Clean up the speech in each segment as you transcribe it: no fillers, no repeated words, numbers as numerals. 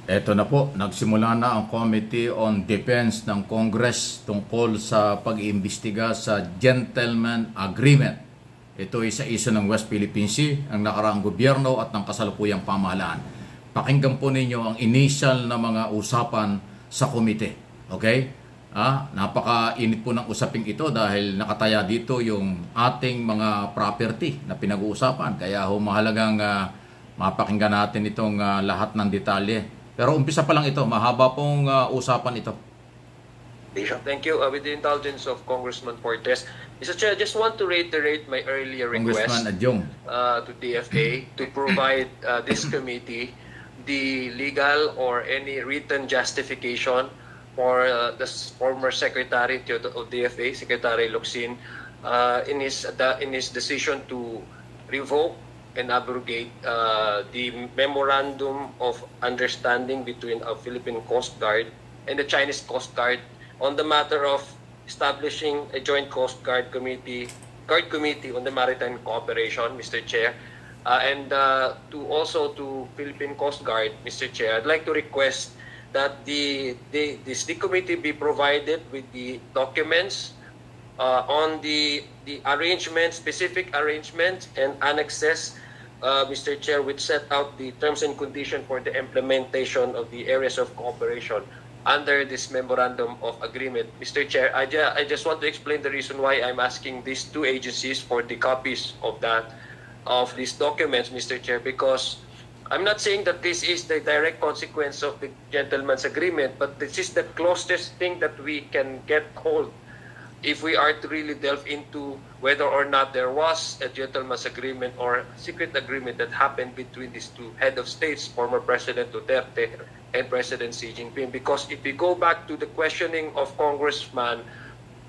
Eto na po, nagsimula na ang Committee on Defense ng Congress tungkol sa pag-iimbestiga sa Gentleman Agreement. Ito ay sa isa ng West Philippine Sea, ang nakaraang gobyerno at ng kasalukuyang pamahalaan. Pakinggan po ninyo ang initial na mga usapan sa komite. Okay? Napaka-init po ng usaping ito dahil nakataya dito yung ating mga property na pinag-uusapan. Kaya mahalagang mapakinggan natin itong lahat ng detalye. Pero umpisa pa lang ito, mahaba pong usapan ito. Thank you. With the indulgence of Congressman Fortes, Mr. Chair, I just want to reiterate my earlier request to DFA to provide this committee the legal or any written justification for the former Secretary of DFA, Secretary Locsin, in his decision to revoke and abrogate the Memorandum of Understanding between our Philippine Coast Guard and the Chinese Coast Guard on the matter of establishing a joint Coast Guard committee on the maritime cooperation, Mr. Chair. And to Philippine Coast Guard, Mr. Chair, I'd like to request that the committee be provided with the documents on the specific arrangements and annexes, Mr. Chair, which set out the terms and conditions for the implementation of the areas of cooperation under this Memorandum of Agreement. Mr. Chair, I just want to explain the reason why I'm asking these two agencies for the copies of these documents, Mr. Chair, because I'm not saying that this is the direct consequence of the gentleman's agreement, but this is the closest thing that we can get hold if we are to really delve into whether or not there was a gentleman's agreement or secret agreement that happened between these two head of states, former President Duterte and President Xi Jinping. Because if we go back to the questioning of Congressman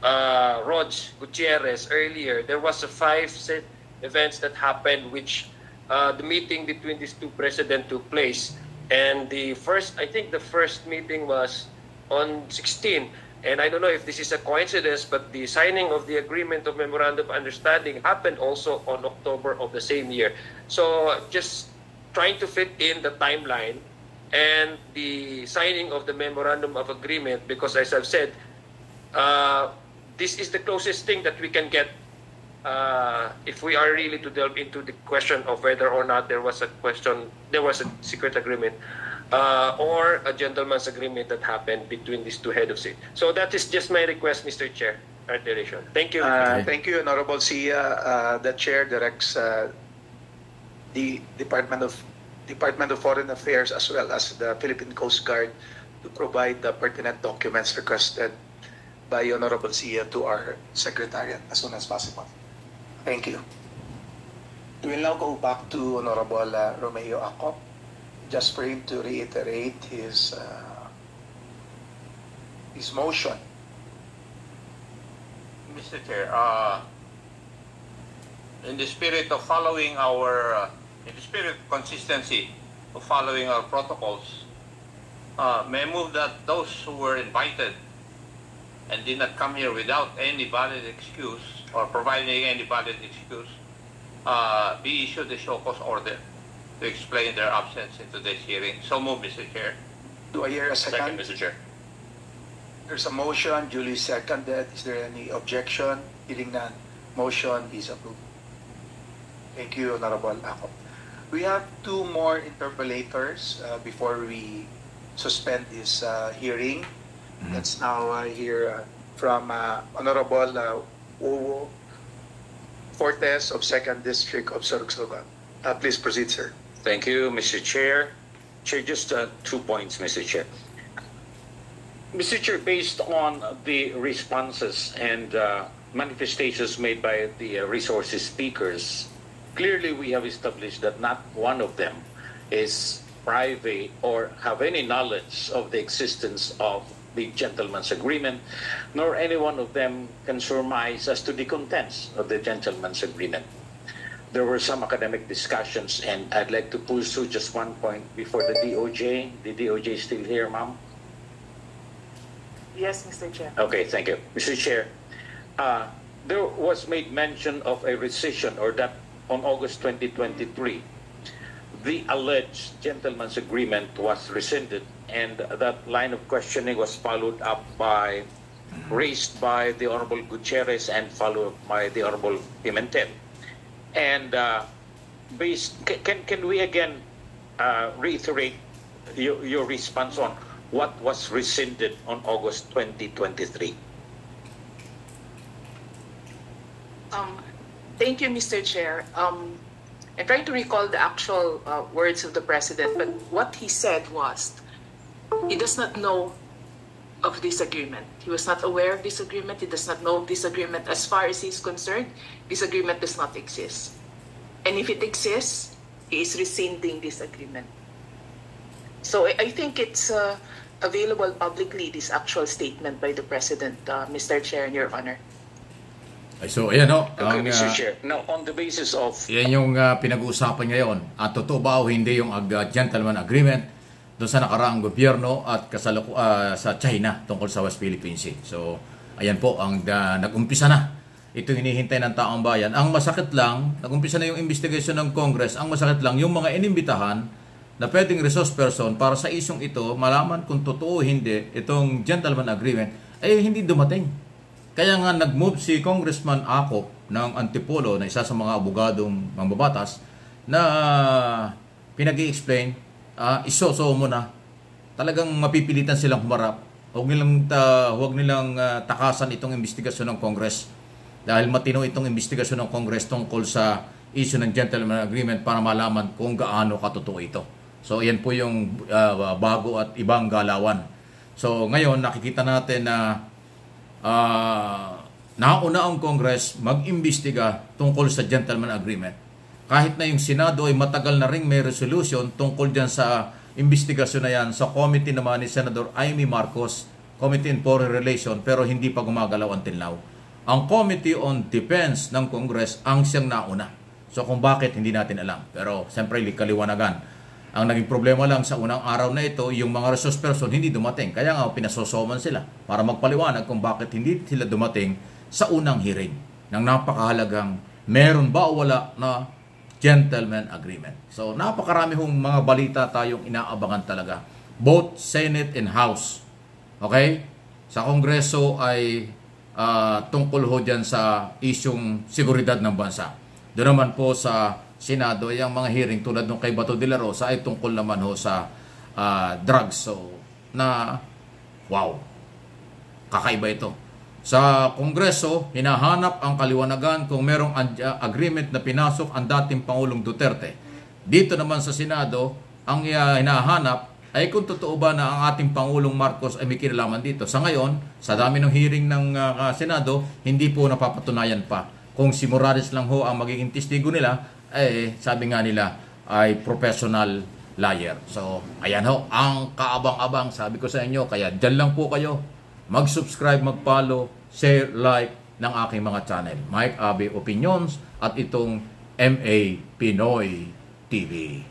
Rog Gutierrez earlier, there was a 5 set events that happened which the meeting between these two presidents took place. And the first meeting was on 16. And I don't know if this is a coincidence, but the signing of the agreement of Memorandum of Understanding happened also on October of the same year. So just trying to fit in the timeline and the signing of the Memorandum of Agreement, because as I've said, this is the closest thing that we can get if we are really to delve into the question of whether or not there was a secret agreement or a gentleman's agreement that happened between these two head of state. So that is just my request, Mr. Chair. Thank you. Thank you, Honorable Sia. The Chair directs the Department of Foreign Affairs as well as the Philippine Coast Guard to provide the pertinent documents requested by Honorable Sia to our Secretariat as soon as possible. Thank you. We will now go back to Honorable Romeo Acop, just for him to reiterate his motion. Mr. Chair, in the spirit of following in the spirit of consistency of following our protocols, may I move that those who were invited and did not come here without any valid excuse or providing any valid excuse be issued a show cause order to explain their absence in today's hearing. So move, Mr. Chair. Do I hear a second? Second, Mr. Chair. There's a motion, duly seconded. Is there any objection? Hearing none, motion is approved. Thank you, Honorable Acop. We have 2 more interpellators before we suspend this hearing. Let's now hear from Honorable Uwo Fortes of 2nd District of Sorsogon. Please proceed, sir. Thank you, Mr. Chair. Chair, just 2 points, Mr. Chair. Mr. Chair, based on the responses and manifestations made by the resources speakers, clearly we have established that not one of them is privy or have any knowledge of the existence of the gentleman's agreement, nor any one of them can surmise as to the contents of the gentleman's agreement. There were some academic discussions, and I'd like to pursue just 1 point before the DOJ. The DOJ is still here, ma'am? Yes, Mr. Chair. Okay, thank you. Mr. Chair, there was made mention of a rescission, or that on August 2023, the alleged gentleman's agreement was rescinded, and that line of questioning was followed up by, raised by the Honorable Gutierrez and followed by the Honorable Pimentel. And can we again reiterate your response on what was rescinded on August 2023? Thank you, Mr. Chair. I'm trying to recall the actual words of the President, but what he said was he does not know of this agreement. He was not aware of this agreement. He does not know of this agreement. As far as he's concerned, this agreement does not exist. And if it exists, he is rescinding this agreement. So I think it's available publicly, this actual statement by the President, Mr. Chair and Your Honor. So, ayan o. Okay, Mr. Chair. Now, on the basis of... Yan yung pinag-uusapan ngayon. At totoo ba o hindi yung gentleman agreement doon sa nakaraang gobyerno at sa China tungkol sa West Philippine Sea. So, ayan po ang nag-umpisa na. Ito hinihintay ng taong bayan. Ang masakit lang, nag-umpisa na yung investigation ng Congress. Ang masakit lang, yung mga inimbitahan na pwedeng resource person para sa isyong ito, malaman kung totoo o hindi itong gentleman agreement, ay hindi dumating. Kaya nga nag-move si Congressman Acop ng Antipolo na isa sa mga abogadong mambabatas na pinag-i-explain, isoso mo na. Talagang mapipilitan silang humarap. Huwag nilang takasan itong investigasyon ng Congress dahil matino itong investigasyon ng Congress tungkol sa issue ng gentleman agreement para malaman kung gaano katotoo ito. So yan po yung bago at ibang galawan. So ngayon nakikita natin na nauna ang Congress mag-imbestiga tungkol sa gentleman agreement. Kahit na yung Senado ay matagal na ring may resolution tungkol dyan sa investigasyon na yan sa committee naman ni Senator Amy Marcos, Committee on Foreign Relations, pero hindi pa gumagalaw until now. Ang Committee on Defense ng Congress ang siyang nauna. So kung bakit hindi natin alam. Pero siyempre kaliwanagan. Ang naging problema lang sa unang araw na ito, yung mga resource person hindi dumating. Kaya nga pinasosoman sila para magpaliwanag kung bakit hindi sila dumating sa unang hearing ng napakahalagang meron ba o wala na gentleman agreement. So napakarami hong mga balita tayong inaabangan talaga. Both Senate and House. Okay? Sa Kongreso ay tungkol ho dyan sa isyong seguridad ng bansa. Doon naman po sa Senado, yung mga hearing tulad nung kay Bato de la Rosa ay tungkol naman ho sa drugs. So, wow, kakaiba ito. Sa Kongreso, hinahanap ang kaliwanagan kung merong agreement na pinasok ang dating Pangulong Duterte. Dito naman sa Senado, ang hinahanap ay kung totoo ba na ang ating Pangulong Marcos ay may kinalaman dito. Sa ngayon, sa dami ng hearing ng Senado, hindi po napapatunayan pa. Kung si Morales lang ho ang magiging testigo nila, sabi nga nila ay professional liar. So, ayan ho, ang kaabang-abang sabi ko sa inyo. Kaya dyan lang po kayo mag-subscribe, mag-follow, share, like ng aking mga channel. Mike Abe Opinions at itong MA Pinoy TV.